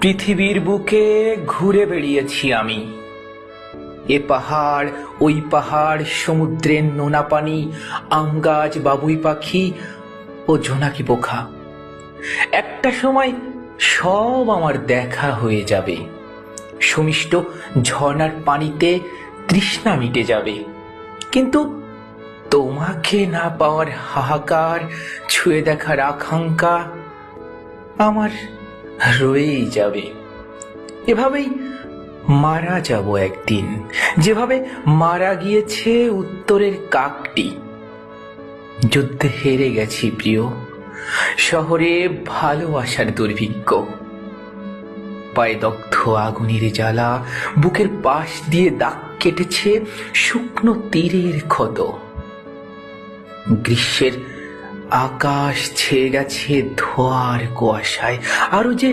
পৃথিবীর বুকে ঘুরে বেড়িয়েছি আমি। এ পাহাড় ওই পাহাড়, সমুদ্রের নোনা পানি, আম গাছ, বাবুই পাখি ও জোনাকি পোকা। একটা সময় সব আমার দেখা হয়ে যাবে। সুমিষ্ট ঝর্ণার পানিতে তৃষ্ণা মিটে যাবে, কিন্তু তোমাকে না পাওয়ার হাহাকার, ছুঁয়ে দেখার আকাঙ্ক্ষা আমার রয়েই যাবে। এভাবেই মারা যাব একদিন, যেভাবে মারা গিয়েছে উত্তরের কাকটি। যুদ্ধে হেরে গেছি প্রিয়, শহরে ভালোবাসার দুর্ভিক্ষ। পায়ে দগ্ধ আগুনের জ্বালা, বুকের পাশ দিয়ে দাগ কেটেছে শুকনো তীরের ক্ষত। গ্রীষ্মের আকাশ ছেয়ে গেছে ধোঁয়ার কুয়াশায়, আরো যে